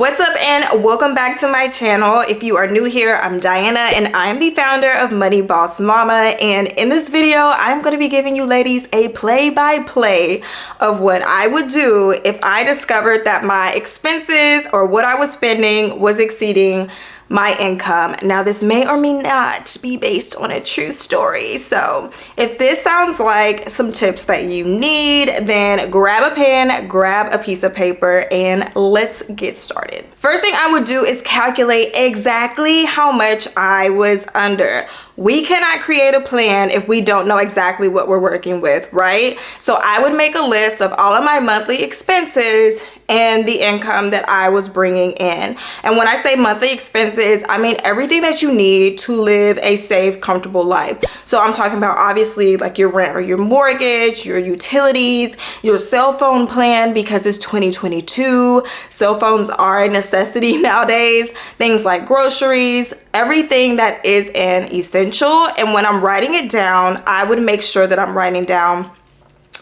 What's up and welcome back to my channel. If you are new here, I'm Diana and I'm the founder of Money Boss Mama, and in this video I'm going to be giving you ladies a play-by-play of what I would do if I discovered that my expenses or what I was spending was exceeding my income. Now this may or may not be based on a true story, so if this sounds like some tips that you need, then grab a pen, grab a piece of paper, and let's get started. First thing I would do is calculate exactly how much I was under. We cannot create a plan if we don't know exactly what we're working with, right? So I would make a list of all of my monthly expenses and the income that I was bringing in. And when I say monthly expenses, I mean everything that you need to live a safe, comfortable life. So I'm talking about obviously like your rent or your mortgage, your utilities, your cell phone plan, because it's 2022. Cell phones are a necessity nowadays. Things like groceries, everything that is an essential. And when I'm writing it down, I would make sure that I'm writing down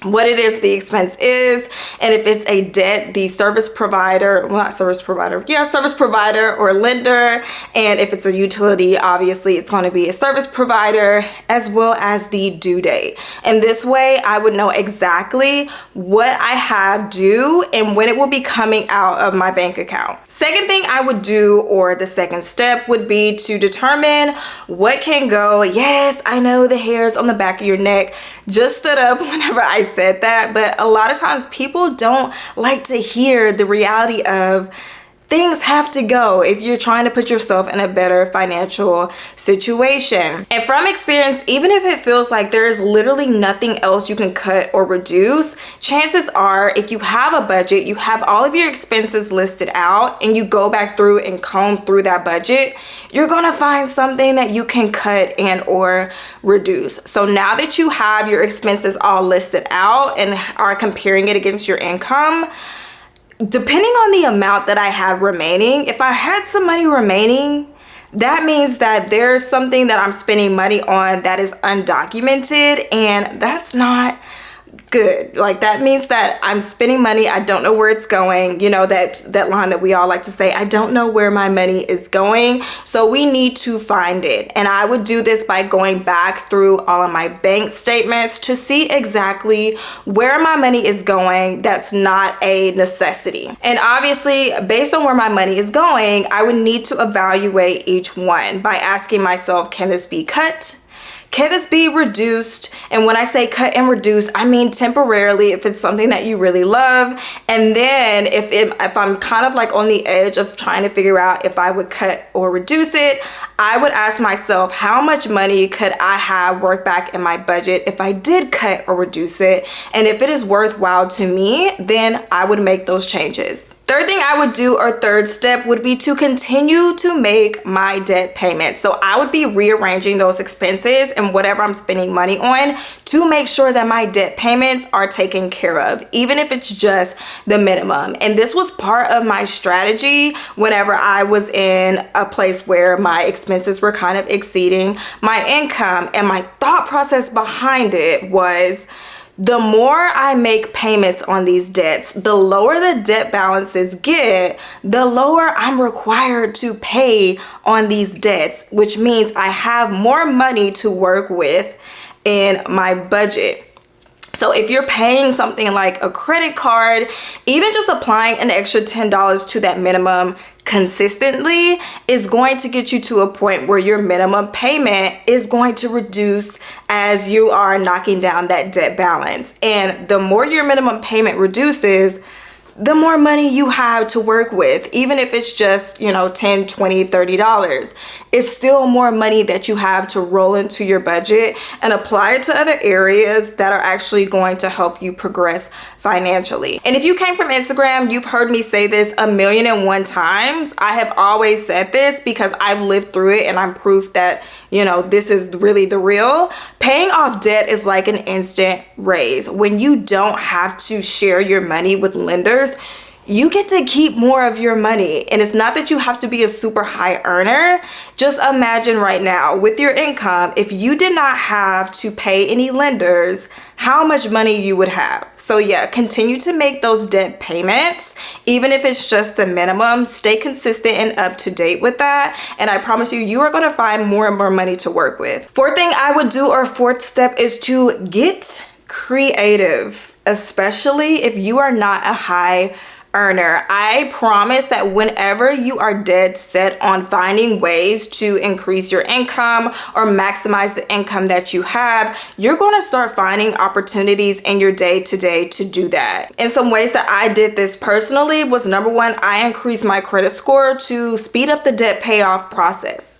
what it is the expense is, and if it's a debt, the service provider, well, not service provider, yeah, service provider or lender, and if it's a utility, obviously it's going to be a service provider, as well as the due date. And this way I would know exactly what I have due and when it will be coming out of my bank account. Second thing I would do, or the second step, would be to determine what can go. Yes, I know the hairs on the back of your neck just stood up whenever I said that, but a lot of times people don't like to hear the reality of things have to go if you're trying to put yourself in a better financial situation. And from experience, even if it feels like there's literally nothing else you can cut or reduce, chances are if you have a budget, you have all of your expenses listed out, and you go back through and comb through that budget, you're gonna find something that you can cut and or reduce. So now that you have your expenses all listed out and are comparing it against your income, depending on the amount that I had remaining, if I had some money remaining, that means that there's something that I'm spending money on that is undocumented, and that's not good. Like, that means that I'm spending money, I don't know where it's going. You know, that line that we all like to say, I don't know where my money is going. So we need to find it. And I would do this by going back through all of my bank statements to see exactly where my money is going that's not a necessity. And obviously, based on where my money is going, I would need to evaluate each one by asking myself, can this be cut? Can this be reduced? And when I say cut and reduce, I mean temporarily if it's something that you really love. And then if I'm kind of like on the edge of trying to figure out if I would cut or reduce it, I would ask myself, how much money could I have work back in my budget if I did cut or reduce it? And if it is worthwhile to me, then I would make those changes. Third thing I would do, or third step, would be to continue to make my debt payments. So I would be rearranging those expenses and whatever I'm spending money on to make sure that my debt payments are taken care of, even if it's just the minimum. And this was part of my strategy whenever I was in a place where my expenses were kind of exceeding my income. And my thought process behind it was, the more I make payments on these debts, the lower the debt balances get, the lower I'm required to pay on these debts, which means I have more money to work with in my budget. So if you're paying something like a credit card, even just applying an extra $10 to that minimum consistently is going to get you to a point where your minimum payment is going to reduce as you are knocking down that debt balance. And the more your minimum payment reduces, the more money you have to work with. Even if it's just, you know, $10, $20, $30, it's still more money that you have to roll into your budget and apply it to other areas that are actually going to help you progress financially. And if you came from Instagram, you've heard me say this 1,000,001 times. I have always said this because I've lived through it and I'm proof that, you know, this is really the real. Paying off debt is like an instant raise. When you don't have to share your money with lenders, you get to keep more of your money. And it's not that you have to be a super high earner. Just imagine right now with your income, if you did not have to pay any lenders, how much money you would have. So yeah, continue to make those debt payments, even if it's just the minimum. Stay consistent and up to date with that. And I promise you, you are gonna find more and more money to work with. Fourth thing I would do, or fourth step, is to get creative, especially if you are not a high earner. I promise that whenever you are dead set on finding ways to increase your income or maximize the income that you have, you're going to start finding opportunities in your day-to-day to do that. And some ways that I did this personally was, number one, I increased my credit score to speed up the debt payoff process.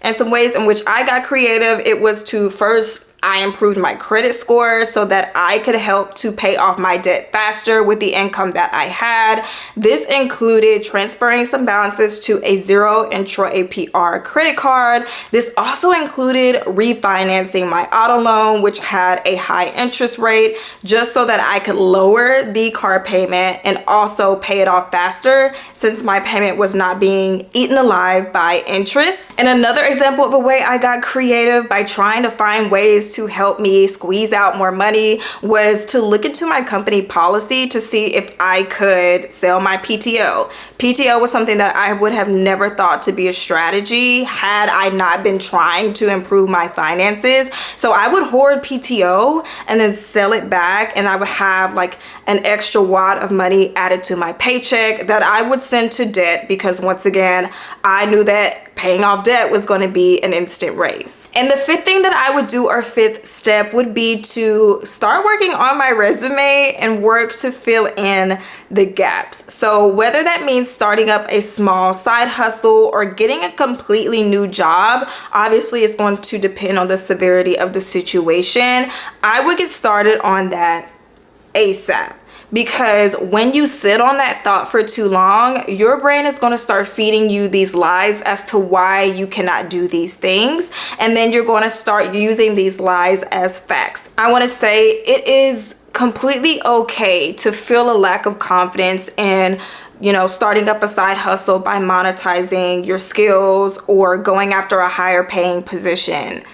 And some ways in which I got creative, it was to first, I improved my credit score so that I could help to pay off my debt faster with the income that I had. This included transferring some balances to a 0 intro APR credit card. This also included refinancing my auto loan, which had a high interest rate, just so that I could lower the car payment and also pay it off faster, since my payment was not being eaten alive by interest. And another example of a way I got creative by trying to find ways to help me squeeze out more money was to look into my company policy to see if I could sell my PTO. PTO was something that I would have never thought to be a strategy had I not been trying to improve my finances. So I would hoard PTO and then sell it back, and I would have like an extra wad of money added to my paycheck that I would send to debt, because once again, I knew that paying off debt was going to be an instant race. And the fifth thing that I would do, or fifth step, would be to start working on my resume and work to fill in the gaps. So whether that means starting up a small side hustle or getting a completely new job, obviously it's going to depend on the severity of the situation. I would get started on that ASAP. Because when you sit on that thought for too long, your brain is going to start feeding you these lies as to why you cannot do these things. And then you're going to start using these lies as facts. I want to say it is completely okay to feel a lack of confidence in, starting up a side hustle by monetizing your skills or going after a higher paying position.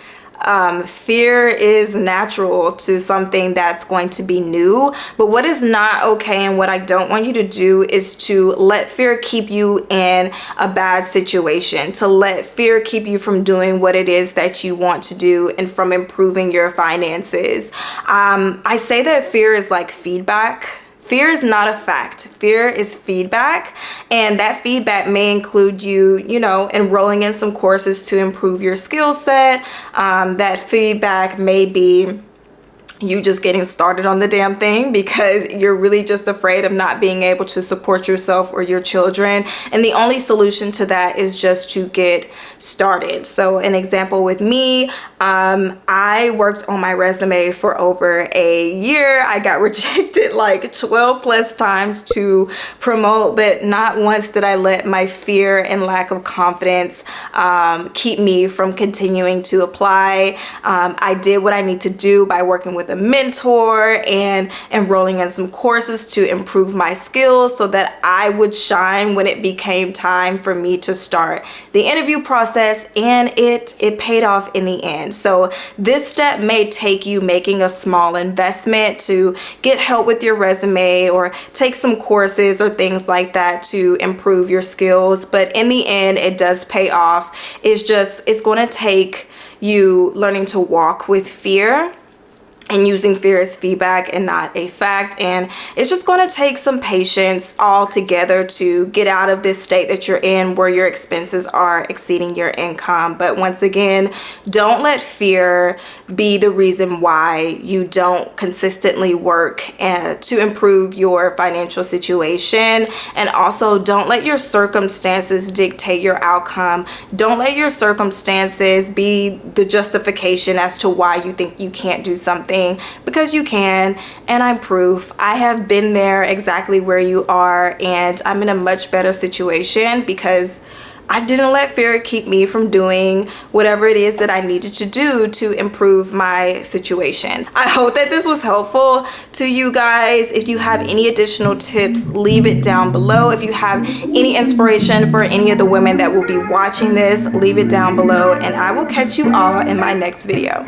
Fear is natural to something that's going to be new, but what is not okay and what I don't want you to do is to let fear keep you in a bad situation, to let fear keep you from doing what it is that you want to do and from improving your finances. I say that fear is like feedback. Fear is not a fact. Fear is feedback, and that feedback may include you, enrolling in some courses to improve your skill set. That feedback may be you just getting started on the damn thing because you're really just afraid of not being able to support yourself or your children. And the only solution to that is just to get started. So an example with me, I worked on my resume for over a year. I got rejected like 12 plus times to promote, but not once did I let my fear and lack of confidence keep me from continuing to apply. I did what I need to do by working with a mentor and enrolling in some courses to improve my skills so that I would shine when it became time for me to start the interview process, and it paid off in the end. So this step may take you making a small investment to get help with your resume or take some courses or things like that to improve your skills, but in the end it does pay off. It's going to take you learning to walk with fear and using fear as feedback and not a fact. And it's just going to take some patience all together to get out of this state that you're in where your expenses are exceeding your income. But once again, don't let fear be the reason why you don't consistently work to improve your financial situation. And also, don't let your circumstances dictate your outcome. Don't let your circumstances be the justification as to why you think you can't do something, because you can, and I'm proof. I have been there exactly where you are, and I'm in a much better situation because I didn't let fear keep me from doing whatever it is that I needed to do to improve my situation. I hope that this was helpful to you guys. If you have any additional tips, leave it down below. If you have any inspiration for any of the women that will be watching this, leave it down below, and I will catch you all in my next video.